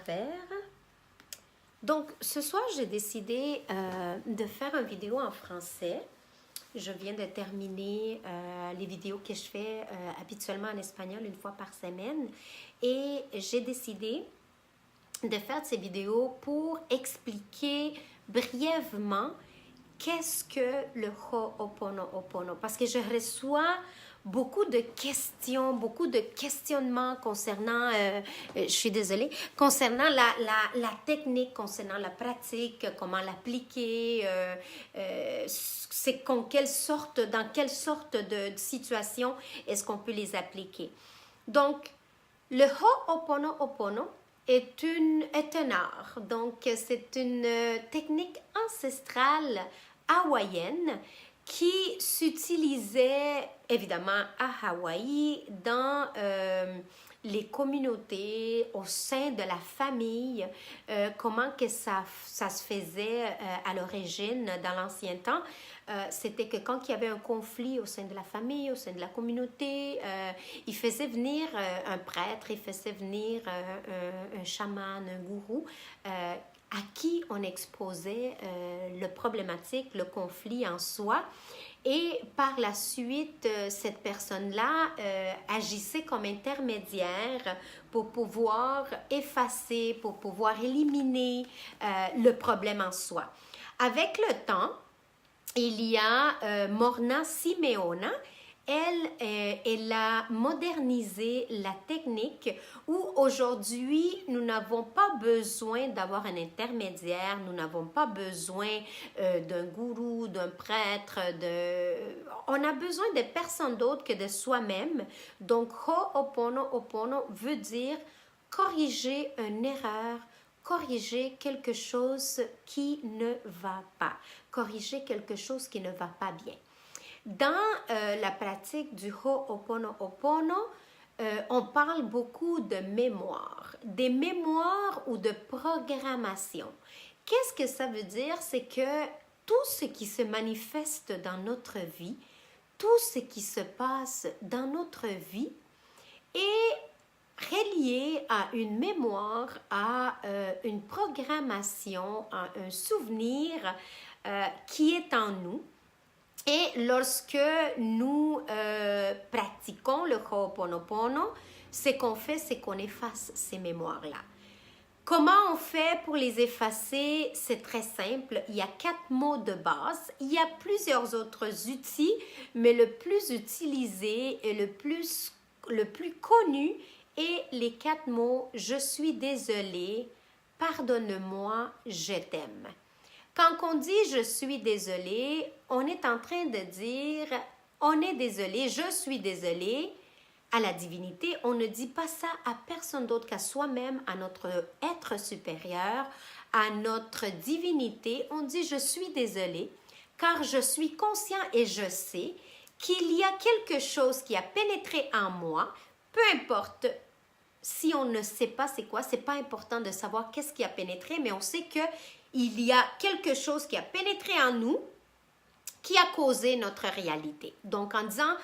faire. Donc, ce soir, j'ai décidé de faire une vidéo en français. Je viens de terminer les vidéos que je fais habituellement en espagnol une fois par semaine. Et j'ai décidé de faire ces vidéos pour expliquer brièvement qu'est-ce que le Ho'oponopono. Parce que je reçois beaucoup de questions, beaucoup de questionnements concernant, je suis désolée, concernant la technique, concernant la pratique, comment l'appliquer, c'est dans quelle sorte de situation est-ce qu'on peut les appliquer. Donc, le Ho'oponopono est un art. Donc, c'est une technique ancestrale hawaïenne qui s'utilisait évidemment à Hawaï dans les communautés, au sein de la famille, comment que ça se faisait à l'origine dans l'ancien temps. C'était que quand il y avait un conflit au sein de la famille, au sein de la communauté, il faisait venir un prêtre, il faisait venir un chaman, un gourou, à qui on exposait le problématique, le conflit en soi. Et par la suite, cette personne-là agissait comme intermédiaire pour pouvoir effacer, pour pouvoir éliminer le problème en soi. Avec le temps, il y a Morna Simeona. Elle a modernisé la technique où aujourd'hui, nous n'avons pas besoin d'avoir un intermédiaire, nous n'avons pas besoin d'un gourou, d'un prêtre, on a besoin de personne d'autre que de soi-même. Donc, Ho'oponopono veut dire corriger une erreur, corriger quelque chose qui ne va pas, corriger quelque chose qui ne va pas bien. Dans la pratique du Ho'oponopono, on parle beaucoup de mémoire, des mémoires ou de programmation. Qu'est-ce que ça veut dire? C'est que tout ce qui se manifeste dans notre vie, tout ce qui se passe dans notre vie est relié à une mémoire, à une programmation, à un souvenir qui est en nous. Et lorsque nous pratiquons le Ho'oponopono, ce qu'on fait, c'est qu'on efface ces mémoires-là. Comment on fait pour les effacer? C'est très simple. Il y a 4 mots de base. Il y a plusieurs autres outils, mais le plus utilisé et le plus connu est les 4 mots « Je suis désolée »,« Pardonne-moi »,« Je t'aime ». Quand on dit « je suis désolé », on est en train de dire « on est désolé, je suis désolé » à la divinité. On ne dit pas ça à personne d'autre qu'à soi-même, à notre être supérieur, à notre divinité. On dit « je suis désolé » car je suis conscient et je sais qu'il y a quelque chose qui a pénétré en moi, peu importe. Si on ne sait pas c'est quoi, c'est pas important de savoir qu'est-ce qui a pénétré, mais on sait que il y a quelque chose qui a pénétré en nous, qui a causé notre réalité. Donc, en disant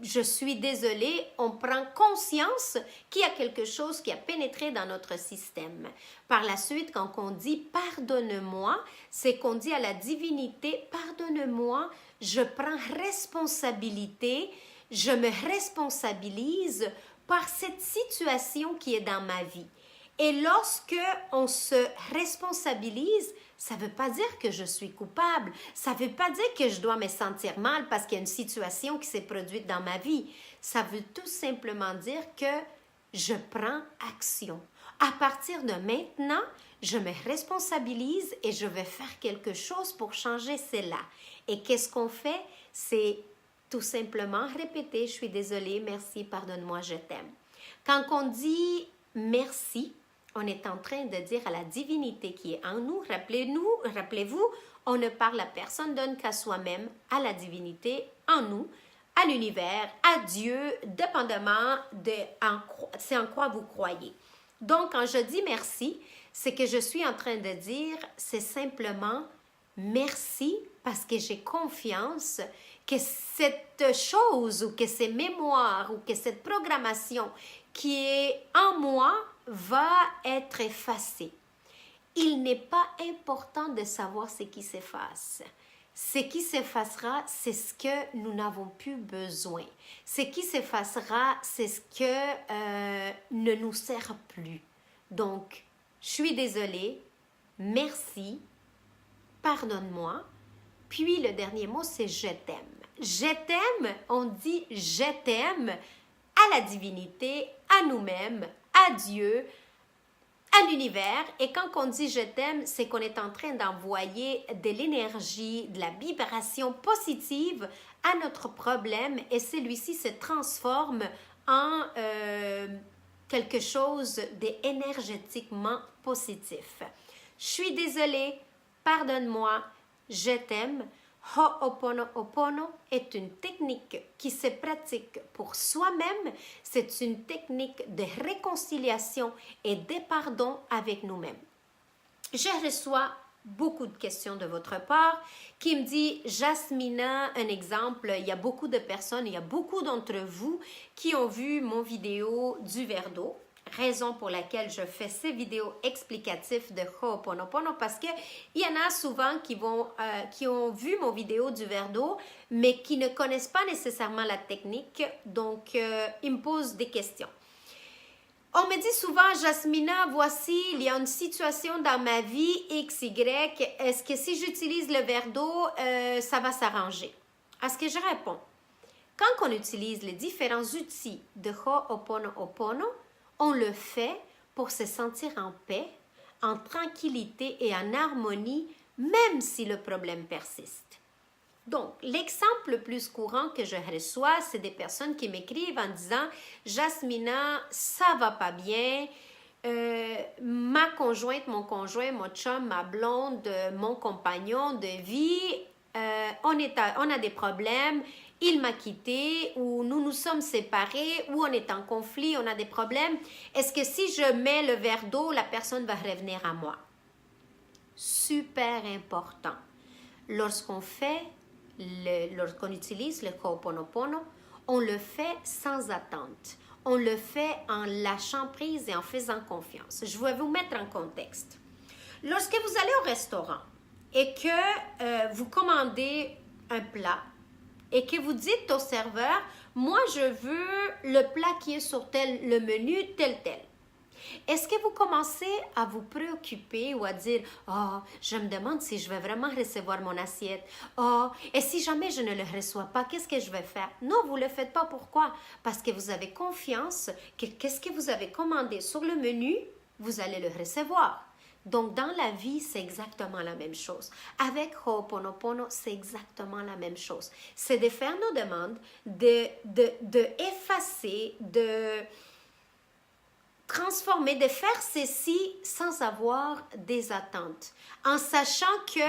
je suis désolée, on prend conscience qu'il y a quelque chose qui a pénétré dans notre système. Par la suite, quand on dit pardonne-moi, c'est qu'on dit à la divinité pardonne-moi, je prends responsabilité, je me responsabilise par cette situation qui est dans ma vie. Et lorsque on se responsabilise, ça ne veut pas dire que je suis coupable, ça ne veut pas dire que je dois me sentir mal parce qu'il y a une situation qui s'est produite dans ma vie. Ça veut tout simplement dire que je prends action. À partir de maintenant, je me responsabilise et je vais faire quelque chose pour changer cela. Et qu'est-ce qu'on fait? C'est tout simplement répéter « je suis désolée, merci, pardonne-moi, je t'aime ». Quand on dit « merci », on est en train de dire à la divinité qui est en nous, rappelez-vous, on ne parle à personne d'autre qu'à soi-même, à la divinité en nous, à l'univers, à Dieu, dépendamment c'est en quoi vous croyez. Donc, quand je dis merci, c'est que je suis en train de dire, c'est simplement merci parce que j'ai confiance que cette chose ou que ces mémoires ou que cette programmation qui est en moi va être effacé. Il n'est pas important de savoir ce qui s'efface. Ce qui s'effacera, c'est ce que nous n'avons plus besoin. Ce qui s'effacera, c'est ce que ne nous sert plus. Donc, je suis désolée, merci, pardonne-moi. Puis le dernier mot, c'est je t'aime. Je t'aime, on dit je t'aime à la divinité, à nous-mêmes, à Dieu, à l'univers. Et quand on dit je t'aime, c'est qu'on est en train d'envoyer de l'énergie, de la vibration positive à notre problème et celui-ci se transforme en quelque chose d'énergétiquement positif. Je suis désolée, pardonne-moi, je t'aime. Ho'oponopono est une technique qui se pratique pour soi-même. C'est une technique de réconciliation et de pardon avec nous-mêmes. Je reçois beaucoup de questions de votre part qui me dit Jasmina, un exemple, il y a beaucoup de personnes, il y a beaucoup d'entre vous qui ont vu mon vidéo du verre d'eau. Raison pour laquelle je fais ces vidéos explicatives de Ho'oponopono parce qu'il y en a souvent qui ont vu mon vidéo du verre d'eau mais qui ne connaissent pas nécessairement la technique, donc ils me posent des questions. On me dit souvent, Jasmina, voici, il y a une situation dans ma vie XY, est-ce que si j'utilise le verre d'eau, ça va s'arranger? À ce que je réponds, quand on utilise les différents outils de Ho'oponopono, on le fait pour se sentir en paix, en tranquillité et en harmonie, même si le problème persiste. Donc, l'exemple le plus courant que je reçois, c'est des personnes qui m'écrivent en disant « Jasmina, ça va pas bien, ma conjointe, mon conjoint, mon chum, ma blonde, mon compagnon de vie, on a des problèmes, il m'a quitté ou nous nous sommes séparés ou on est en conflit, on a des problèmes. Est-ce que si je mets le verre d'eau, la personne va revenir à moi? » Super important. Lorsqu'on utilise le Ho'oponopono, on le fait sans attente. On le fait en lâchant prise et en faisant confiance. Je vais vous mettre en contexte. Lorsque vous allez au restaurant et que vous commandez un plat et que vous dites au serveur, moi je veux le plat qui est sur le menu tel. Est-ce que vous commencez à vous préoccuper ou à dire « Oh, je me demande si je vais vraiment recevoir mon assiette. Oh, et si jamais je ne le reçois pas, qu'est-ce que je vais faire? » Non, vous ne le faites pas. Pourquoi? Parce que vous avez confiance que qu'est-ce que vous avez commandé sur le menu, vous allez le recevoir. Donc, dans la vie, c'est exactement la même chose. Avec Ho'oponopono, c'est exactement la même chose. C'est de faire nos demandes, d'effacer, de transformer, de faire ceci sans avoir des attentes, en sachant que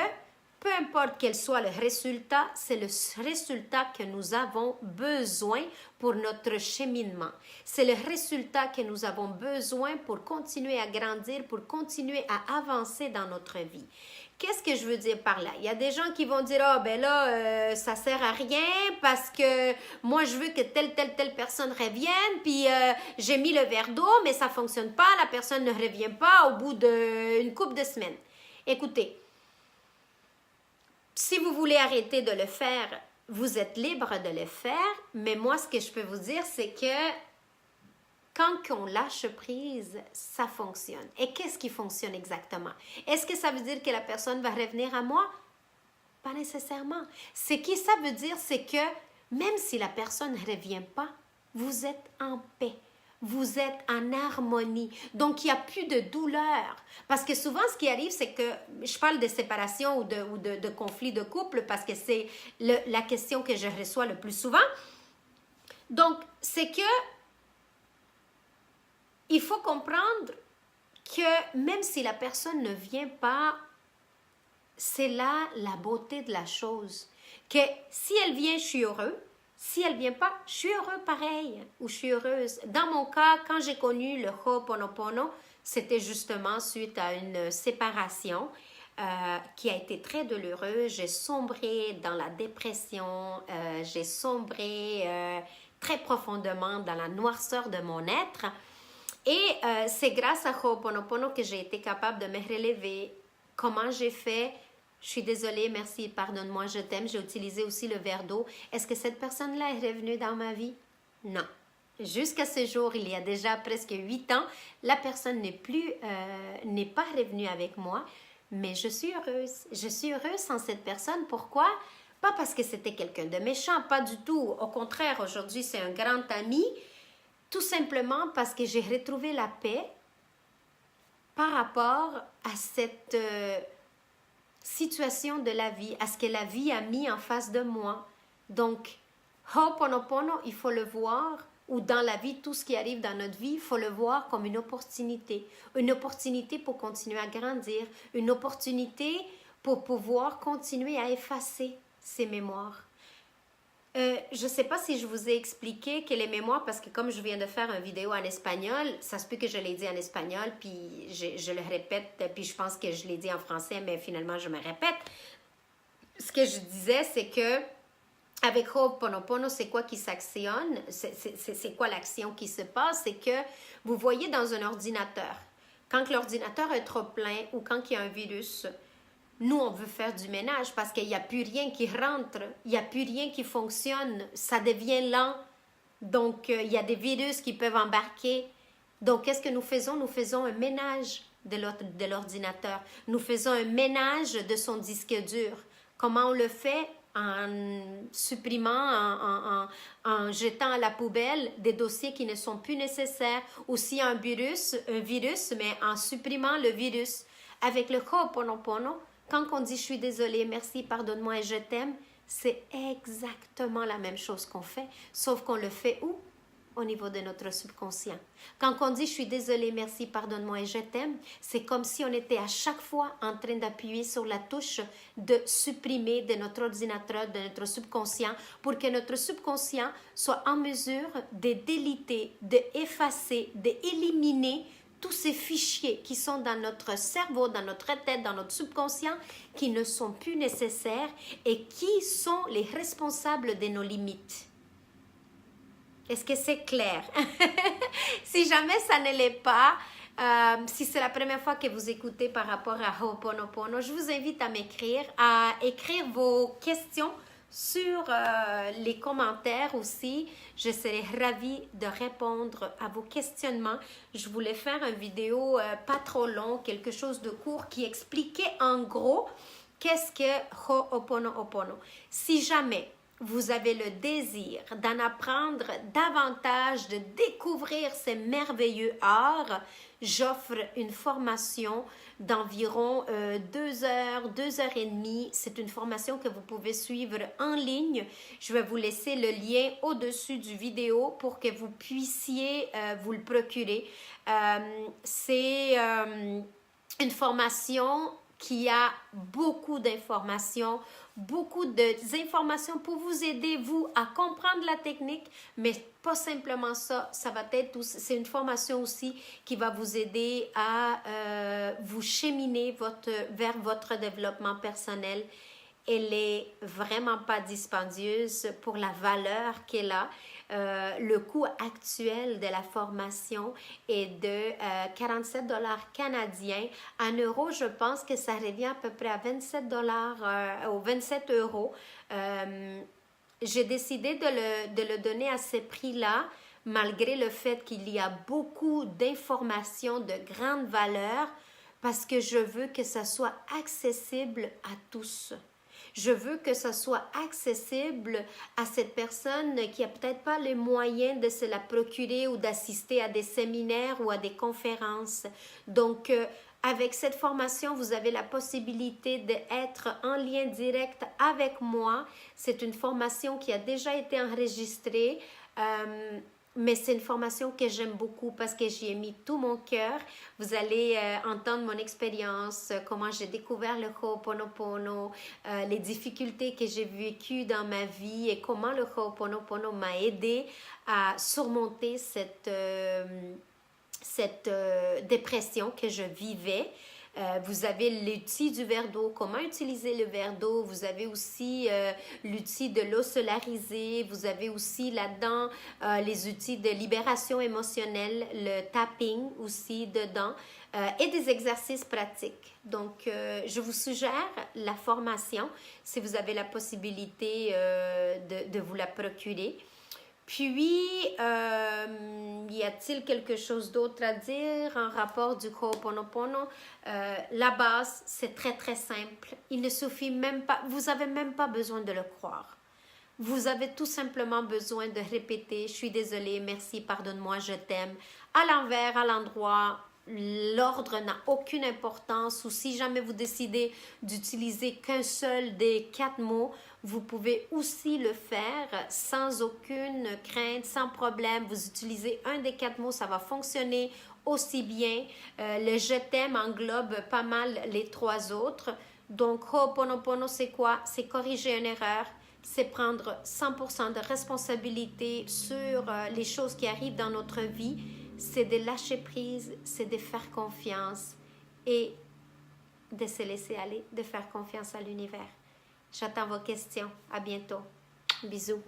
peu importe quel soit le résultat, c'est le résultat que nous avons besoin pour notre cheminement. C'est le résultat que nous avons besoin pour continuer à grandir, pour continuer à avancer dans notre vie. Qu'est-ce que je veux dire par là? Il y a des gens qui vont dire « Ah, ben là, ça sert à rien parce que moi, je veux que telle personne revienne, puis j'ai mis le verre d'eau, mais ça ne fonctionne pas, la personne ne revient pas au bout d'une couple de semaines. » Écoutez, si vous voulez arrêter de le faire, vous êtes libre de le faire, mais moi, ce que je peux vous dire, c'est que quand on lâche prise, ça fonctionne. Et qu'est-ce qui fonctionne exactement? Est-ce que ça veut dire que la personne va revenir à moi? Pas nécessairement. Ce que ça veut dire, c'est que même si la personne ne revient pas, vous êtes en paix. Vous êtes en harmonie. Donc, il n'y a plus de douleur. Parce que souvent, ce qui arrive, c'est que je parle de séparation ou de conflit de couple parce que c'est la question que je reçois le plus souvent. Donc, c'est que il faut comprendre que même si la personne ne vient pas, c'est là la beauté de la chose. Que si elle vient, je suis heureux. Si elle ne vient pas, je suis heureux pareil ou je suis heureuse. Dans mon cas, quand j'ai connu le Ho'oponopono, c'était justement suite à une séparation qui a été très douloureuse. J'ai sombré dans la dépression, j'ai sombré très profondément dans la noirceur de mon être. Et c'est grâce à Ho'oponopono que j'ai été capable de me relever. Comment j'ai fait? Je suis désolée, merci, pardonne-moi, je t'aime. J'ai utilisé aussi le verre d'eau. Est-ce que cette personne-là est revenue dans ma vie? Non. Jusqu'à ce jour, il y a déjà presque 8 ans, la personne n'est pas revenue avec moi, mais je suis heureuse. Je suis heureuse sans cette personne. Pourquoi? Pas parce que c'était quelqu'un de méchant, pas du tout. Au contraire, aujourd'hui, c'est un grand ami. Tout simplement parce que j'ai retrouvé la paix par rapport à cette situation de la vie, à ce que la vie a mis en face de moi. Donc, Ho'oponopono, il faut le voir, ou dans la vie, tout ce qui arrive dans notre vie, il faut le voir comme une opportunité. Une opportunité pour continuer à grandir, une opportunité pour pouvoir continuer à effacer ces mémoires. Je ne sais pas si je vous ai expliqué que les mémoires, parce que comme je viens de faire une vidéo en espagnol, ça se peut que je l'ai dit en espagnol, puis je le répète, puis je pense que je l'ai dit en français, mais finalement je me répète. Ce que je disais, c'est que avec Ho'oponopono, c'est quoi qui s'actionne? C'est quoi l'action qui se passe? C'est que vous voyez dans un ordinateur, quand l'ordinateur est trop plein ou quand il y a un virus, nous, on veut faire du ménage parce qu'il n'y a plus rien qui rentre, il n'y a plus rien qui fonctionne, ça devient lent. Donc, il y a des virus qui peuvent embarquer. Donc, qu'est-ce que nous faisons? Nous faisons un ménage de l'ordinateur. Nous faisons un ménage de son disque dur. Comment on le fait? En supprimant, en jetant à la poubelle des dossiers qui ne sont plus nécessaires. Ou s'il y a un virus, mais en supprimant le virus. Avec le Ho'oponopono, quand on dit « je suis désolée, merci, pardonne-moi et je t'aime », c'est exactement la même chose qu'on fait, sauf qu'on le fait où? Au niveau de notre subconscient. Quand on dit « je suis désolée, merci, pardonne-moi et je t'aime », c'est comme si on était à chaque fois en train d'appuyer sur la touche de supprimer de notre ordinateur, de notre subconscient, pour que notre subconscient soit en mesure de déliter, d'effacer, d'éliminer tous ces fichiers qui sont dans notre cerveau, dans notre tête, dans notre subconscient, qui ne sont plus nécessaires et qui sont les responsables de nos limites. Est-ce que c'est clair? Si jamais ça ne l'est pas, si c'est la première fois que vous écoutez par rapport à Ho'oponopono, je vous invite à écrire vos questions sur les commentaires aussi. Je serai ravie de répondre à vos questionnements. Je voulais faire une vidéo pas trop long, quelque chose de court qui expliquait en gros qu'est-ce que Ho'oponopono. Si jamais vous avez le désir d'en apprendre davantage, de découvrir ces merveilleux arts, j'offre une formation d'environ 2 heures, 2 heures et demie. C'est une formation que vous pouvez suivre en ligne. Je vais vous laisser le lien au-dessus du vidéo pour que vous puissiez vous le procurer. C'est une formation qui a beaucoup d'informations pour vous aider, vous, à comprendre la technique, mais pas simplement ça, ça va être, c'est une formation aussi qui va vous aider à vous cheminer vers votre développement personnel. Elle est vraiment pas dispendieuse pour la valeur qu'elle a. Le coût actuel de la formation est de 47 $ canadiens. En euros, je pense que ça revient à peu près à 27 $ ou 27 euros. J'ai décidé de le donner à ce prix-là, malgré le fait qu'il y a beaucoup d'informations de grande valeur, parce que je veux que ça soit accessible à tous. Je veux que ça soit accessible à cette personne qui n'a peut-être pas les moyens de se la procurer ou d'assister à des séminaires ou à des conférences. Donc, avec cette formation, vous avez la possibilité d'être en lien direct avec moi. C'est une formation qui a déjà été enregistrée. Mais c'est une formation que j'aime beaucoup parce que j'y ai mis tout mon cœur. Vous allez entendre mon expérience, comment j'ai découvert le Ho'oponopono, les difficultés que j'ai vécues dans ma vie et comment le Ho'oponopono m'a aidé à surmonter cette dépression que je vivais. Vous avez l'outil du verre d'eau, comment utiliser le verre d'eau. Vous avez aussi l'outil de l'eau solarisée. Vous avez aussi là-dedans les outils de libération émotionnelle, le tapping aussi dedans. Et des exercices pratiques. Donc, je vous suggère la formation si vous avez la possibilité de vous la procurer. Puis, y a-t-il quelque chose d'autre à dire en rapport du Ho'oponopono? La base, c'est très, très simple. Il ne suffit même pas, vous n'avez même pas besoin de le croire. Vous avez tout simplement besoin de répéter « Je suis désolée, merci, pardonne-moi, je t'aime » à l'envers, à l'endroit. L'ordre n'a aucune importance ou si jamais vous décidez d'utiliser qu'un seul des 4 mots, vous pouvez aussi le faire sans aucune crainte, sans problème. Vous utilisez un des 4 mots, ça va fonctionner aussi bien. Le « je t'aime » englobe pas mal les 3 autres. Donc, Ho'oponopono, c'est quoi? C'est corriger une erreur. C'est prendre 100% de responsabilité sur les choses qui arrivent dans notre vie. C'est de lâcher prise, c'est de faire confiance et de se laisser aller, de faire confiance à l'univers. J'attends vos questions. À bientôt. Bisous.